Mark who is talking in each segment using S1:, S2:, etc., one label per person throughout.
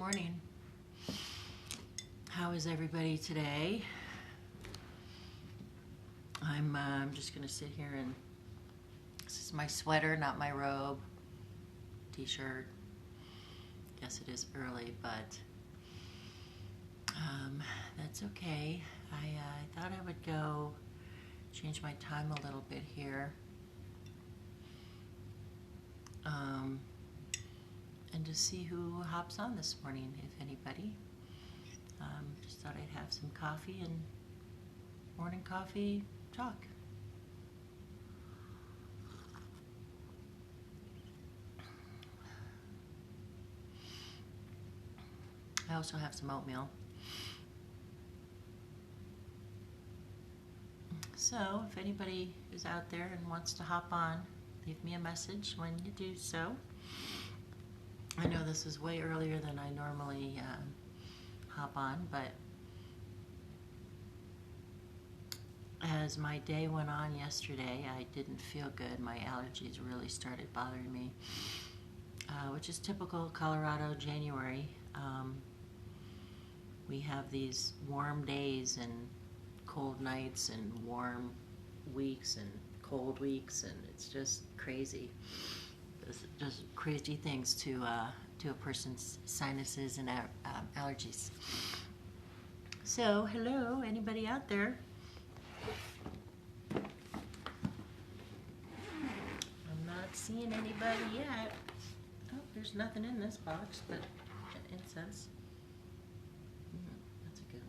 S1: morning. How is everybody today? I'm just gonna sit here and this is my sweater, not my robe, t-shirt. Yes, it is early, but that's okay. I thought I would go change my time a little bit here. And to see who hops on this morning, if anybody. Just thought I'd have some coffee and morning coffee talk. I also have some oatmeal. So if anybody is out there and wants to hop on, leave me a message when you do so. I know this is way earlier than I normally hop on, but as my day went on yesterday, I didn't feel good. My allergies really started bothering me, which is typical Colorado January. We have these warm days and cold nights and warm weeks and cold weeks, and it's just crazy. It's just crazy things to a person's sinuses and allergies. So, hello, anybody out there? I'm not seeing anybody yet. Oh, there's nothing in this box, but incense. That's a good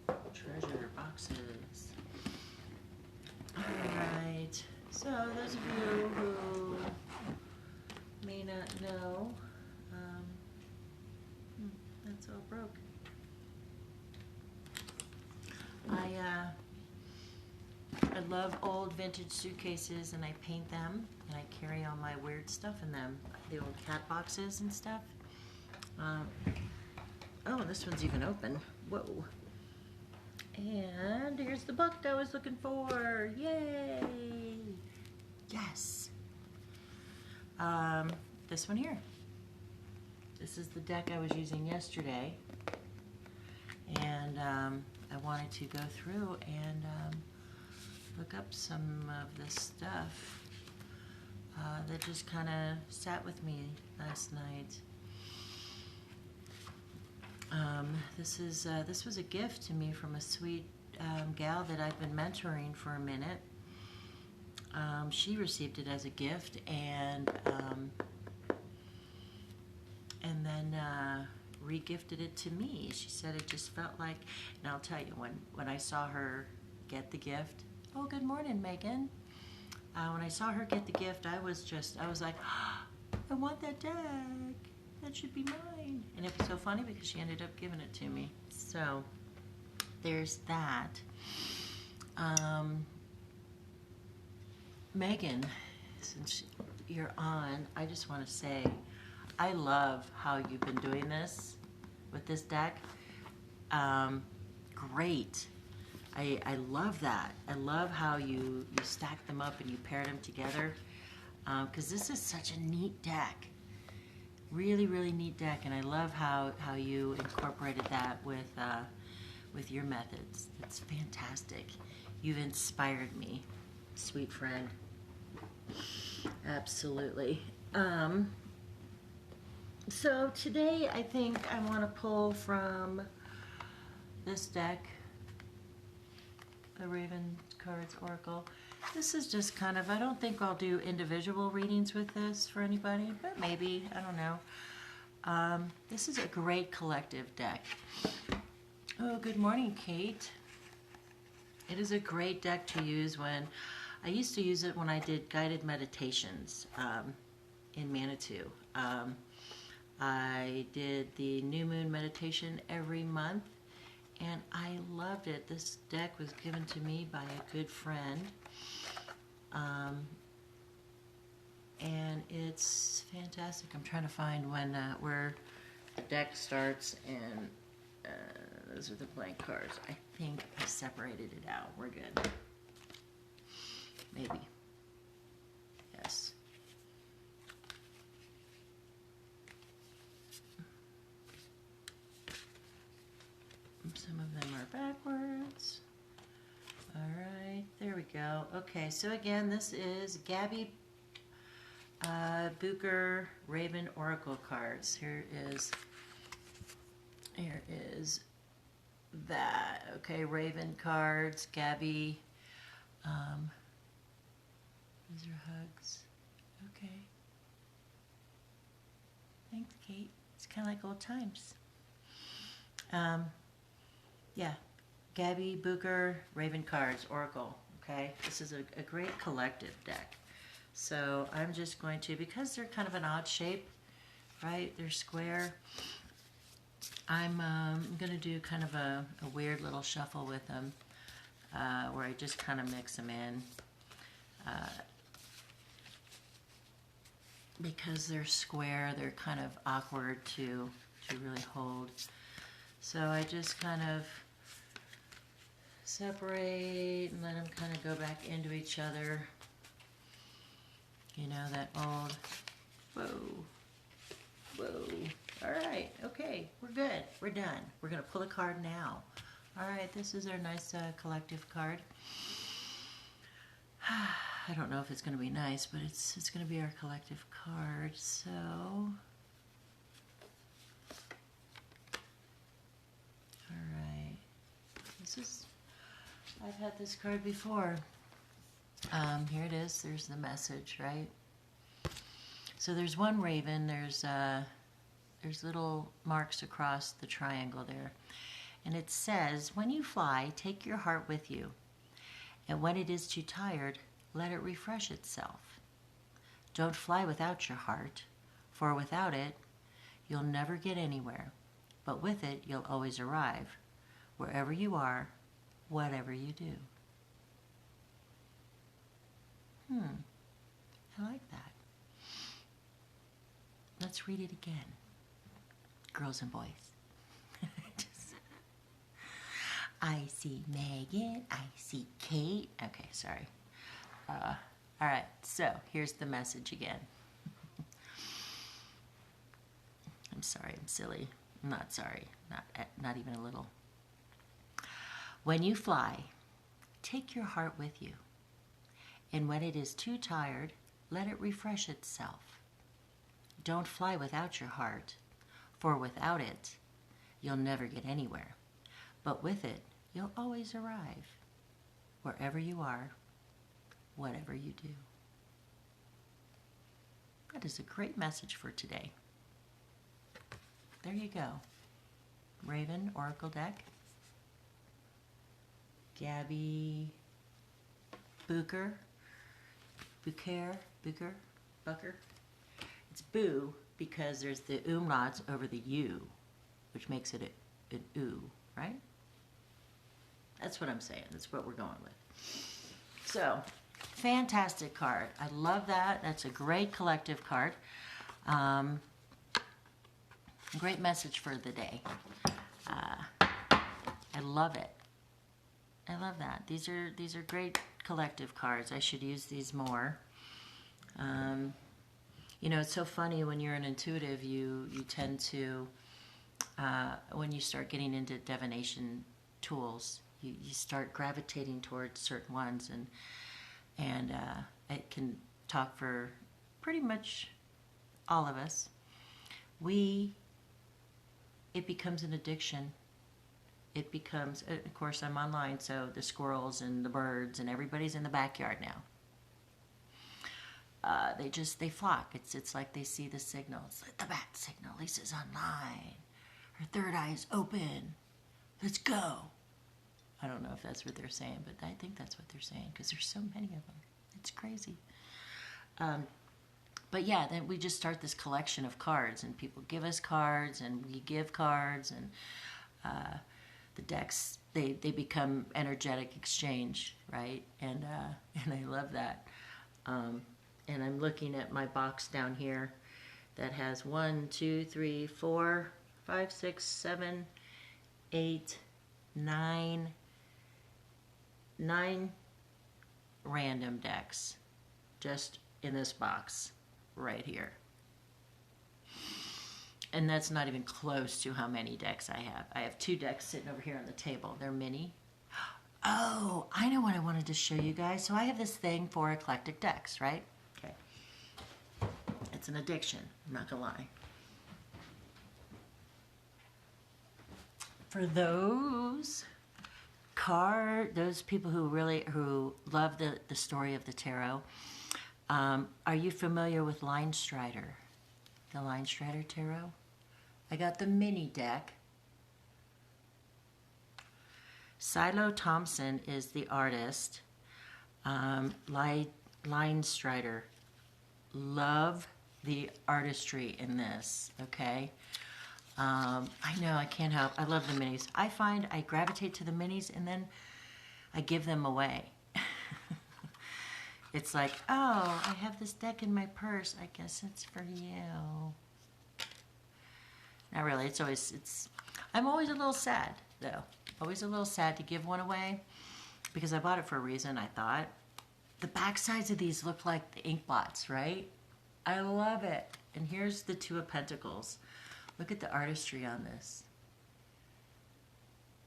S1: one. Treasure boxes. Alright, so those of you who may not know, that's all broke. I love old vintage suitcases, and I paint them, and I carry all my weird stuff in them, the old cat boxes and stuff. Oh, this one's even open. Whoa. And here's the book I was looking for. Yay! Yes. This one here. This is the deck I was using yesterday. And I wanted to go through and look up some of this stuff that just kind of sat with me last night. This was a gift to me from a sweet gal that I've been mentoring for a minute. She received it as a gift, and then re-gifted it to me. She said it just felt like, and I'll tell you, when I saw her get the gift, oh, good morning, Megan. When I saw her get the gift, I was like, oh, I want that deck. That should be mine. And it was so funny because she ended up giving it to me. So there's that. Megan, since you're on, I just want to say I love how you've been doing this with this deck. Great. I love that. I love how you stack them up and you pair them together, because this is such a neat deck. Really, really neat deck, and I love how you incorporated that with your methods. It's fantastic. You've inspired me, sweet friend. Absolutely. So today I think I want to pull from this deck, the Raven Cards Oracle. This is just kind of, I don't think I'll do individual readings with this for anybody, but maybe, I don't know. This is a great collective deck. Oh, good morning, Kate. It is a great deck to use when, I used to use it when I did guided meditations in Manitou. I did the new moon meditation every month, and I loved it. This deck was given to me by a good friend. And it's fantastic. I'm trying to find where the deck starts, and those are the blank cards. I think I separated it out. We're good. Maybe. Yes. we go. Okay, so again, this is Gabby Booker Raven Oracle cards. Here is that. Okay, Raven cards, Gabby. These are hugs. Okay. Thanks, Kate. It's kind of like old times. Yeah, Gabby Booker Raven cards, Oracle. Okay, this is a great collective deck. So I'm just going to, because they're kind of an odd shape, right? They're square. I'm going to do kind of a weird little shuffle with them, where I just kind of mix them in. Because they're square, they're kind of awkward to really hold. So I just kind of separate and let them kind of go back into each other. You know, that old, whoa. All right, okay, we're good, we're done. We're gonna pull a card now. All right, this is our nice collective card. I don't know if it's going to be nice, but it's going to be our collective card. So, all right, I've had this card before. Here it is. There's the message, right? So there's one raven. There's little marks across the triangle there, and it says, "When you fly, take your heart with you, and when it is too tired, let it refresh itself. Don't fly without your heart, for without it, you'll never get anywhere. But with it, you'll always arrive, wherever you are, whatever you do." I like that. Let's read it again. Girls and boys. I see Megan. I see Kate. Okay, sorry. All right, so here's the message again. I'm sorry, I'm silly. I'm not sorry, not even a little. When you fly, take your heart with you, and when it is too tired, let it refresh itself. Don't fly without your heart, for without it, you'll never get anywhere. But with it, you'll always arrive, wherever you are, whatever you do. That is a great message for today. There you go. Raven Oracle deck. Gabby Booker. It's Boo because there's the umlauts over the U, which makes it an oo, right? That's what I'm saying. That's what we're going with. So, fantastic card. I love that. That's a great collective card. Great message for the day. I love it. I love that. These are great collective cards. I should use these more. You know, it's so funny when you're an intuitive, you tend to, when you start getting into divination tools, you start gravitating towards certain ones, and it can talk for pretty much all of us. It becomes an addiction. It becomes, of course, I'm online, so the squirrels and the birds and everybody's in the backyard now. They flock. It's like they see the signals. The bat signal. Lisa's online. Her third eye is open. Let's go. I don't know if that's what they're saying, but I think that's what they're saying because there's so many of them. It's crazy. But yeah, then we just start this collection of cards, and people give us cards, and we give cards, and the decks they become energetic exchange, right? And I love that. And I'm looking at my box down here that has 1, 2, 3, 4, 5, 6, 7, 8, 9 random decks just in this box right here. And that's not even close to how many decks I have. I have 2 decks sitting over here on the table. They're mini. Oh, I know what I want wanted to show you guys. So I have this thing for eclectic decks, right? Okay. It's an addiction, I'm not gonna lie. For those people who love the story of the tarot, are you familiar with Linestrider? The Linestrider Tarot? I got the mini deck. Silo Thompson is the artist. Linestrider. Love the artistry in this, okay? I know, I can't help. I love the minis. I find I gravitate to the minis and then I give them away. It's like, oh, I have this deck in my purse. I guess it's for you. Not really. I'm always a little sad, though. Always a little sad to give one away because I bought it for a reason, I thought. The back sides of these look like the ink blots, right? I love it. And here's the Two of Pentacles. Look at the artistry on this.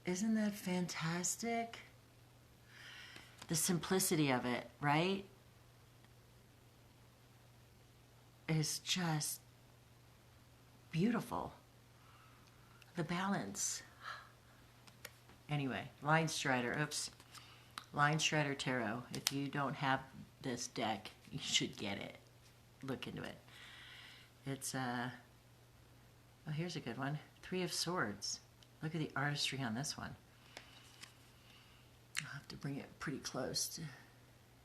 S1: Isn't that fantastic? The simplicity of it, right? Is just beautiful. The balance. Anyway, Linestrider. Oops. Linestrider Tarot. If you don't have this deck, you should get it. Look into it. It's oh, here's a good one. Three of Swords. Look at the artistry on this one. I'll have to bring it pretty close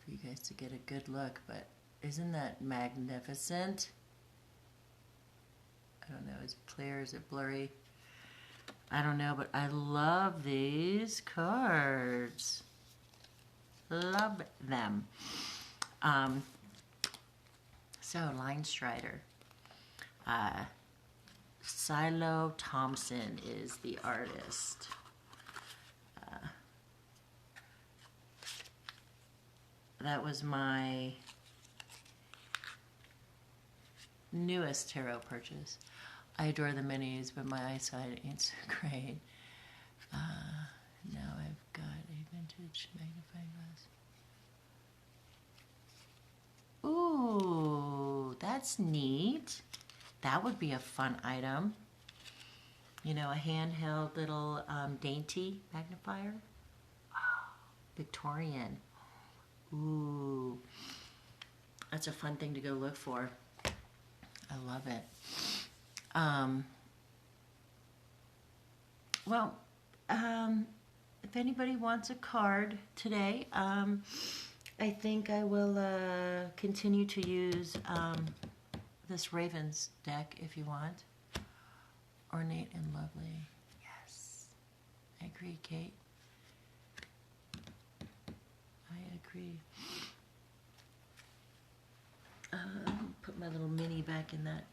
S1: for you guys to get a good look, but isn't that magnificent? I don't know, is it clear, is it blurry? I don't know, but I love these cards. Love them. So, Linestrider. Silo Thompson is the artist. That was my newest tarot purchase. I adore the minis, but my eyesight ain't so great. Now I've got a vintage magnifying glass. Ooh, that's neat. That would be a fun item. You know, a handheld little dainty magnifier. Oh, Victorian. Ooh, that's a fun thing to go look for. I love it. Well, if anybody wants a card today, I think I will continue to use this Ravens deck if you want. Ornate and Lovely. Yes. I agree, Kate. I agree. Put my little mini back in that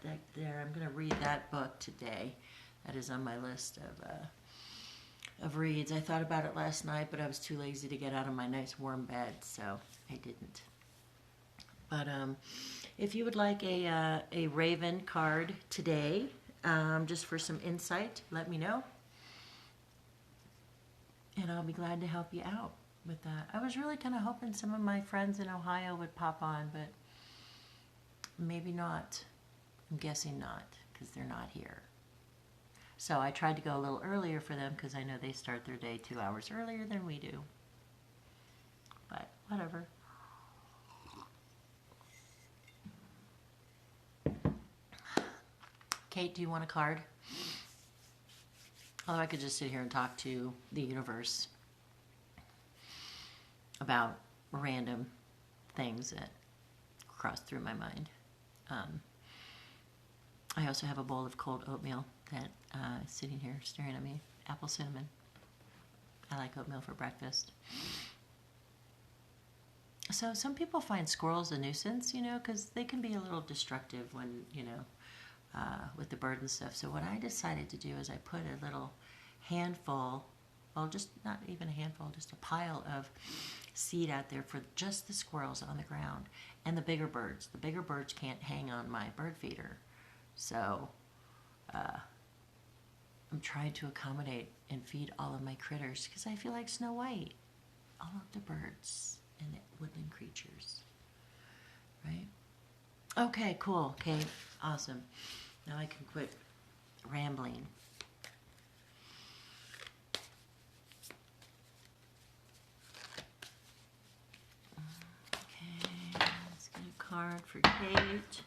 S1: deck there. I'm going to read that book today. That is on my list of reads. I thought about it last night, but I was too lazy to get out of my nice warm bed, so I didn't. But if you would like a Raven card today, just for some insight, let me know. And I'll be glad to help you out with that. I was really kind of hoping some of my friends in Ohio would pop on, but maybe not. I'm guessing not, because they're not here. So I tried to go a little earlier for them because I know they start their day 2 hours earlier than we do. But whatever. Kate, do you want a card? Although I could just sit here and talk to the universe about random things that cross through my mind. I also have a bowl of cold oatmeal that is sitting here staring at me. Apple cinnamon. I like oatmeal for breakfast. So some people find squirrels a nuisance, you know, because they can be a little destructive when, you know, with the bird and stuff. So what I decided to do is I put a little handful, well, just not even a handful, just a pile of seed out there for just the squirrels on the ground and the bigger birds. The bigger birds can't hang on my bird feeder. So I'm trying to accommodate and feed all of my critters because I feel like Snow White. All of the birds and the woodland creatures, right? Okay, cool. Okay, awesome. Now I can quit rambling. Okay, let's get a card for Kate.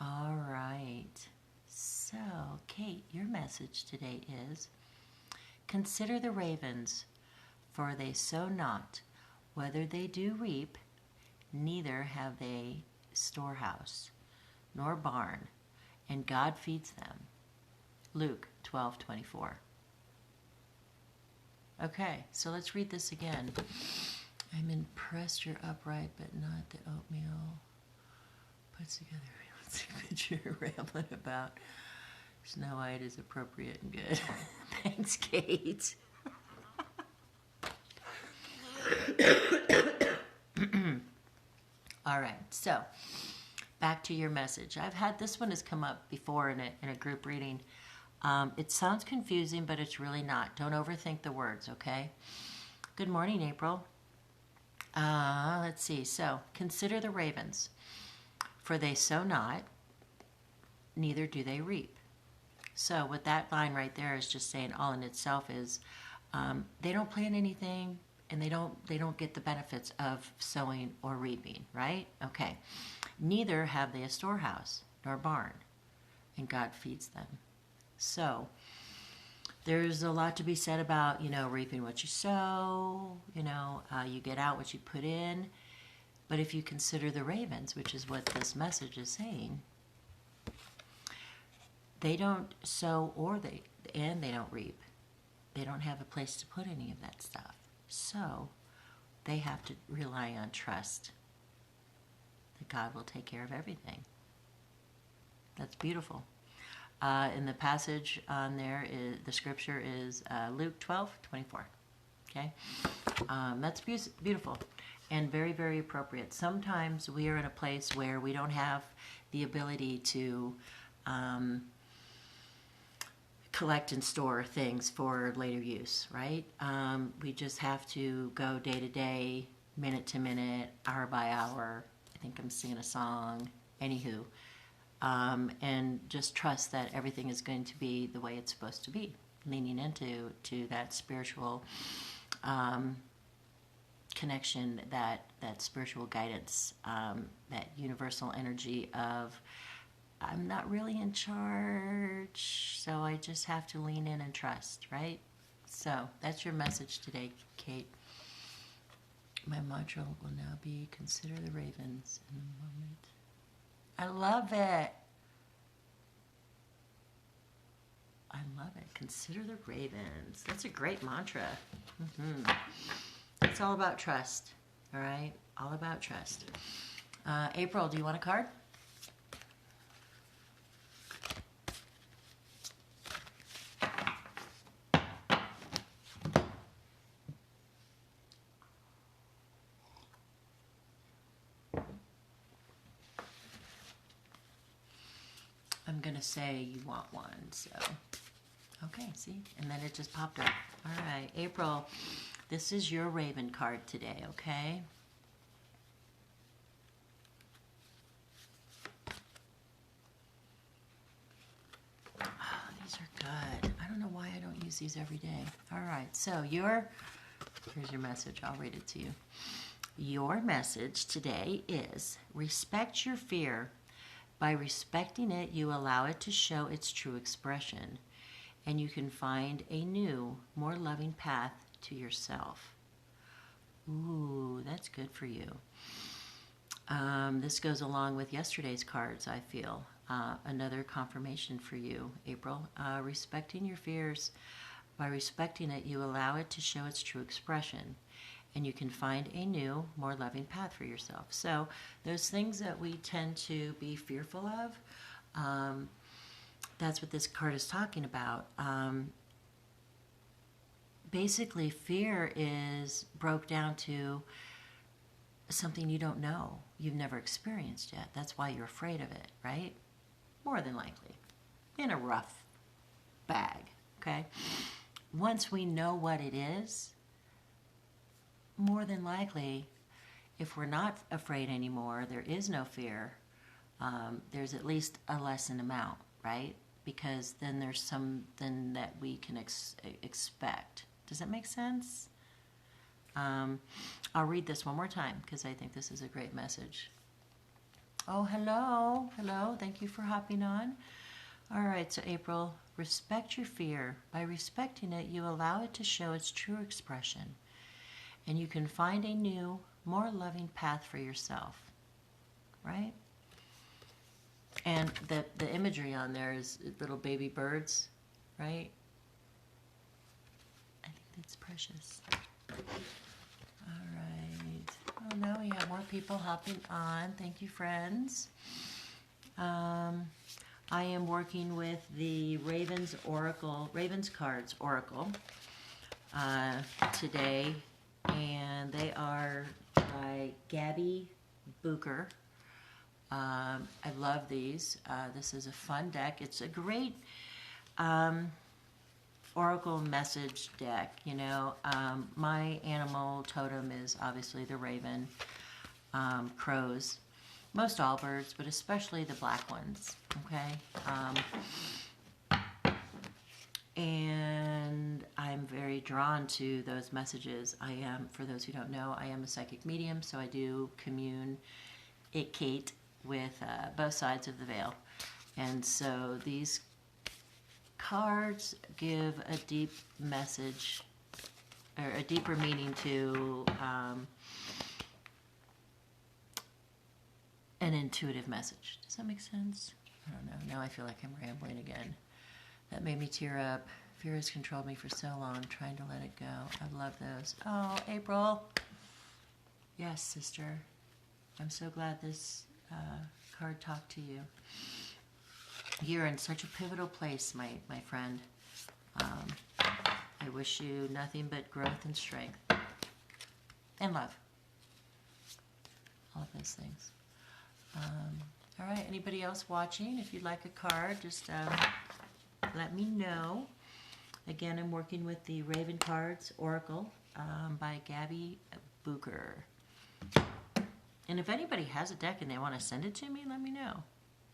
S1: All right. So, Kate, your message today is, consider the ravens, for they sow not, whether they do reap, neither have they storehouse, nor barn, and God feeds them. Luke 12:24. Okay, so let's read this again. I'm impressed you're upright, but not the oatmeal. Puts together a signature rambling about Snow White is appropriate and good. Thanks, Kate. All right, so back to your message. I've had this one has come up before in a group reading. It sounds confusing, but it's really not. Don't overthink the words, okay? Good morning, April. Let's see. So, consider the ravens, for they sow not, neither do they reap. So, what that line right there is just saying all in itself is they don't plant anything, and they don't get the benefits of sowing or reaping, right? Okay. Neither have they a storehouse nor barn, and God feeds them. So there's a lot to be said about, reaping what you sow, you get out what you put in. But if you consider the ravens, which is what this message is saying, they don't sow and they don't reap. They don't have a place to put any of that stuff. So they have to rely on trust that God will take care of everything. That's beautiful. In the passage on there, the scripture is Luke 12:24. Okay? That's beautiful and very, very appropriate. Sometimes we are in a place where we don't have the ability to collect and store things for later use, right? We just have to go day to day, minute to minute, hour by hour. I think I'm singing a song. Anywho. And just trust that everything is going to be the way it's supposed to be, leaning into that spiritual connection, that spiritual guidance, that universal energy of, I'm not really in charge, so I just have to lean in and trust, right? So that's your message today, Kate. My mantra will now be, consider the ravens in the moment. I love it. I love it. Consider the ravens. That's a great mantra. It's all about trust. All right? All about trust. April, do you want a card? I'm going to say you want one, so. Okay, see? And then it just popped up. All right, April, this is your Raven card today, okay? Oh, these are good. I don't know why I don't use these every day. All right, so here's your message. I'll read it to you. Your message today is, respect your fear. By respecting it, you allow it to show its true expression, and you can find a new, more loving path to yourself. Ooh, that's good for you. This goes along with yesterday's cards, I feel. Another confirmation for you, April. Respecting your fears. By respecting it, you allow it to show its true expression, and you can find a new, more loving path for yourself. So those things that we tend to be fearful of, that's what this card is talking about. Basically, fear is broke down to something you don't know, you've never experienced yet. That's why you're afraid of it, right? more than likely, in a rough bag, okay? Once we know what it is, more than likely, if we're not afraid anymore, there is no fear, there's at least a lessened amount, right? Because then there's something that we can expect. Does that make sense? I'll read this one more time because I think this is a great message. Oh, hello. Hello. Thank you for hopping on. All right, so April, respect your fear. By respecting it, you allow it to show its true expression, and you can find a new, more loving path for yourself, right? And the imagery on there is little baby birds, right? I think that's precious. All right. Oh, now we have more people hopping on. Thank you, friends. I am working with the Ravens Cards Oracle today, and they are by Gabby Booker. I love these. This is a fun deck. It's a great oracle message deck. You know, my animal totem is obviously the raven, crows, most all birds, but especially the black ones, okay? And I'm very drawn to those messages. I am, for those who don't know, I am a psychic medium, so I do communicate with both sides of the veil. And so these cards give a deep message, or a deeper meaning to an intuitive message. Does that make sense? I don't know. Now I feel like I'm rambling again. That made me tear up. Fear has controlled me for so long, trying to let it go. I love those. Oh, April. Yes, sister. I'm so glad this card talked to you. You're in such a pivotal place, my friend. I wish you nothing but growth and strength. And love. All of those things. All right, anybody else watching? If you'd like a card, just let me know. Again, I'm working with the Raven Cards Oracle by Gabby Booker. And if anybody has a deck and they want to send it to me, let me know.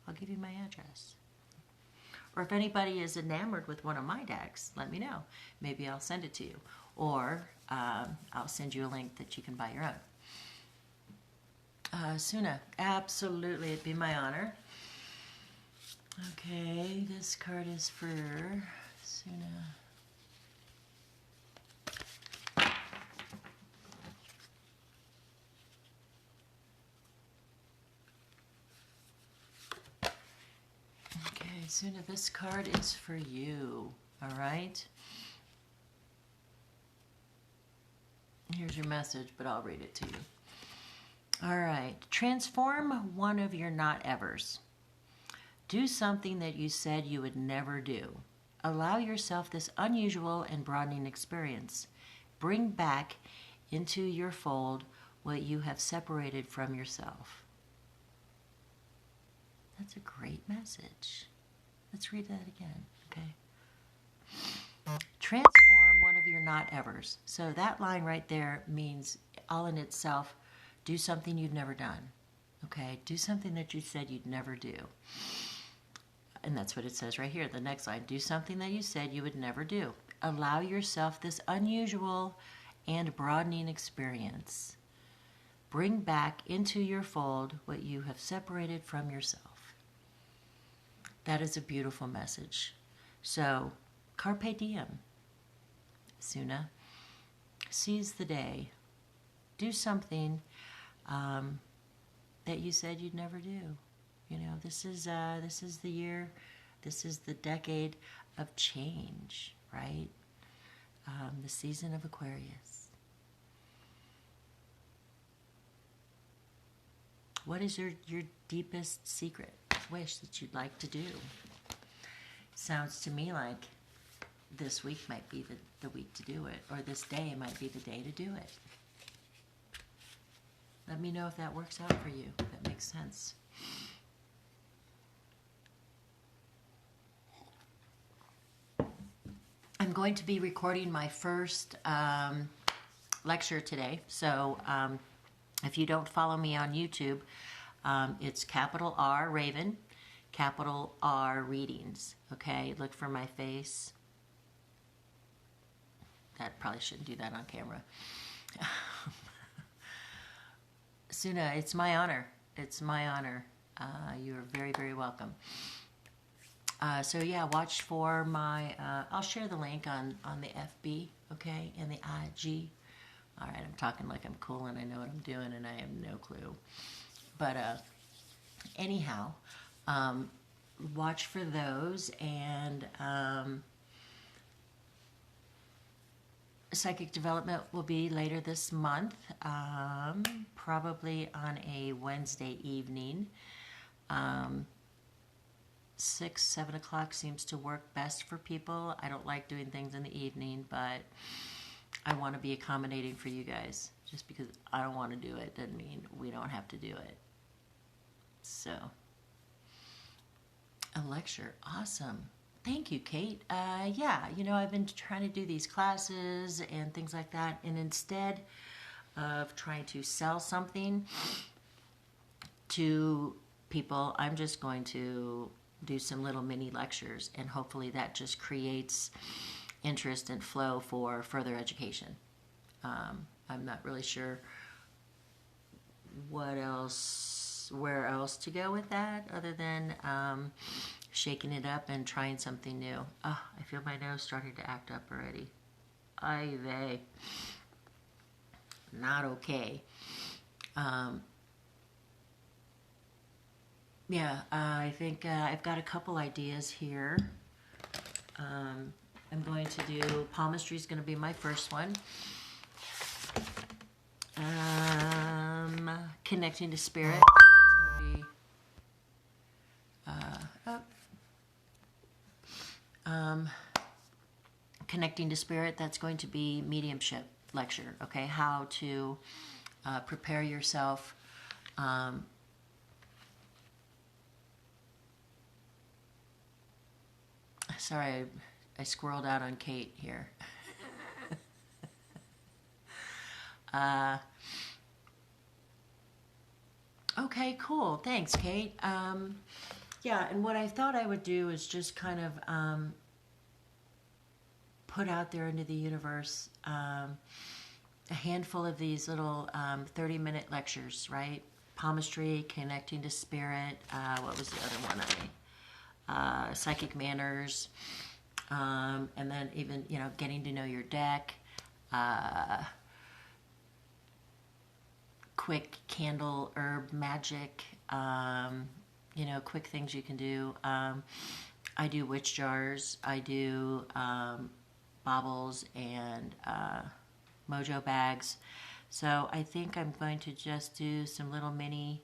S1: I'll give you my address. Or if anybody is enamored with one of my decks, let me know. Maybe I'll send it to you. Or I'll send you a link that you can buy your own. Suna, absolutely, it'd be my honor. Okay, this card is for Suna. Okay, Suna, this card is for you, all right? Here's your message, but I'll read it to you. All right, transform one of your not-evers. Do something that you said you would never do. Allow yourself this unusual and broadening experience. Bring back into your fold what you have separated from yourself. That's a great message. Let's read that again, okay? Transform one of your not-evers. So that line right there means all in itself, do something you've never done, okay? Do something that you said you'd never do. And that's what it says right here, the next line. Do something that you said you would never do. Allow yourself this unusual and broadening experience. Bring back into your fold what you have separated from yourself. That is a beautiful message. So, carpe diem, Suna. Seize the day. Do something that you said you'd never do. You know, this is the year, this is the decade of change, right? The season of Aquarius. What is your deepest secret wish that you'd like to do? Sounds to me like this week might be the week to do it, or this day might be the day to do it. Let me know if that works out for you, if that makes sense. going to be recording my first lecture today. So if you don't follow me on YouTube, it's capital R Raven, capital R Readings. Okay, look for my face. That probably shouldn't do that on camera. Suna, it's my honor. It's my honor. You are very, very welcome. So yeah, watch for my, I'll share the link on the FB, okay, and the IG. All right, I'm talking like I'm cool and I know what I'm doing and I have no clue. But anyhow, watch for those, and Psychic Development will be later this month, probably on a Wednesday evening. 6, 7 o'clock seems to work best for people. I don't like doing things in the evening, but I want to be accommodating for you guys. Just because I don't want to do it doesn't mean we don't have to do it. So, a lecture, awesome. Thank you, Kate. Yeah, you know, I've been trying to do these classes and things like that, and instead of trying to sell something to people, I'm just going to do some little mini lectures, and hopefully that just creates interest and flow for further education. I'm not really sure where else to go with that other than shaking it up and trying something new. Oh, I feel my nose starting to act up already. Ay vey. Not okay. Yeah, I think I've got a couple ideas here. I'm going to do palmistry is going to be my first one. Connecting to spirit. That's going to be connecting to spirit. That's going to be mediumship lecture. Okay, how to prepare yourself. Sorry, I squirreled out on Kate here. Okay, cool. Thanks, Kate. Yeah, and what I thought I would do is just kind of put out there into the universe a handful of these little 30-minute lectures, right? Palmistry, connecting to spirit. What was the other one I made? Psychic manners, and then even, you know, getting to know your deck, quick candle herb magic, you know, quick things you can do. I do witch jars, I do baubles and mojo bags. So I think I'm going to just do some little mini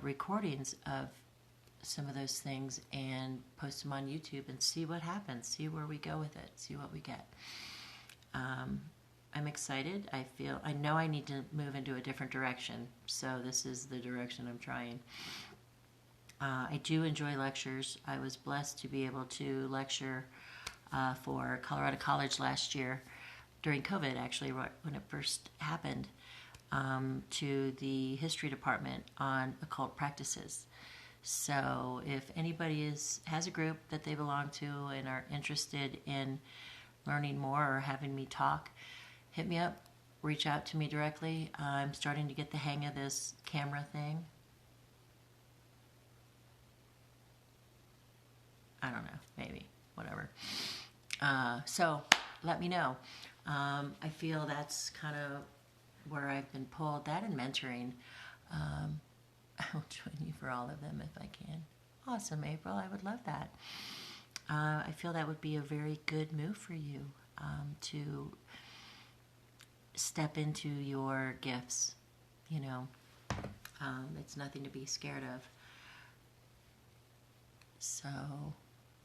S1: recordings of some of those things and post them on YouTube and see what happens, see where we go with it, see what we get. I'm excited. I know I need to move into a different direction, so this is the direction I'm trying. I do enjoy lectures. I was blessed to be able to lecture for Colorado College last year during COVID, actually, when it first happened, to the history department on occult practices. So if anybody has a group that they belong to and are interested in learning more or having me talk, hit me up, reach out to me directly. I'm starting to get the hang of this camera thing. I don't know, maybe, whatever. So let me know. I feel that's kind of where I've been pulled. That and mentoring. I will join you for all of them if I can. Awesome, April. I would love that. I feel that would be a very good move for you to step into your gifts. You know, it's nothing to be scared of. So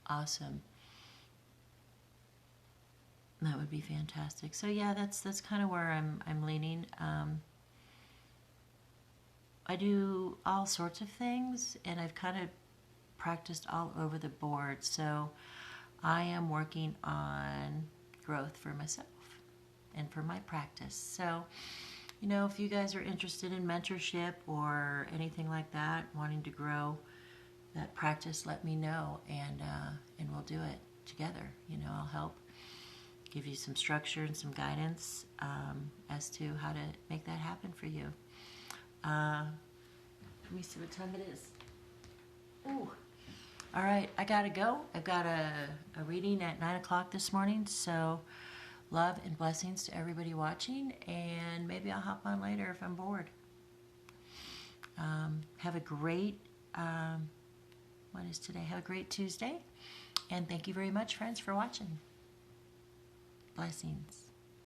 S1: awesome. That would be fantastic. So yeah, that's kind of where I'm leaning. I do all sorts of things, and I've kind of practiced all over the board. So I am working on growth for myself and for my practice. So, you know, if you guys are interested in mentorship or anything like that, wanting to grow that practice, let me know, and we'll do it together. You know, I'll help give you some structure and some guidance as to how to make that happen for you. Let me see what time it is. Ooh. All right, I gotta go. I've got a reading at 9 o'clock this morning, so love and blessings to everybody watching, and maybe I'll hop on later if I'm bored. Have a great, what is today? Have a great Tuesday, and thank you very much, friends, for watching. Blessings.